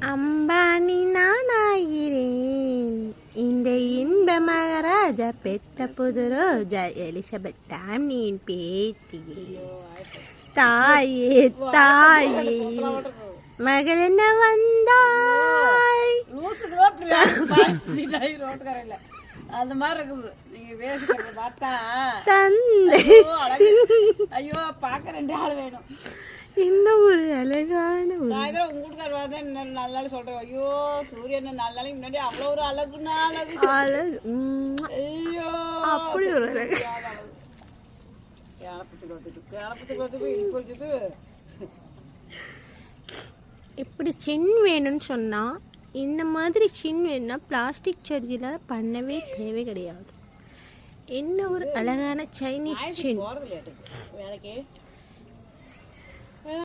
அம்பானி நானாகிறேன் இந்த இன்ப மகாராஜா பெத்த புது ரோஜா எலிசபெத் டாமியின் பேத்தியே தாயே தாயே மகள் என்ன வந்தாய் அந்த மாதிரி இருக்குது நீங்க பேசுறத பார்த்தா தந்தை ஐயோ பார்க்க 2 ஆள் வேணும். இன்னும் ஒரு அழகான சாயந்தரம் உங்க வீட்டுக்கார பார்த்தா நல்ல நாள் சொல்றேன். ஐயோ சூரியன் 4 நாளைக்கு முன்னாடி அவ்வளோ ஒரு அழகுன்னா அழகு ஐயோ அப்படி ஒரு அழகு கேளப்பத்துக்கு போய் இடிப்பு வச்சுட்டு இப்படி சின் வேணும்னு சொன்னால் இந்த மாதிரி சின் வேணும்னா பிளாஸ்டிக் சர்ஜரியில் பண்ணவே தேவை கிடையாது. என்ன ஒரு அழகான சைனீஸ் சின் போகிறது வேலைக்கு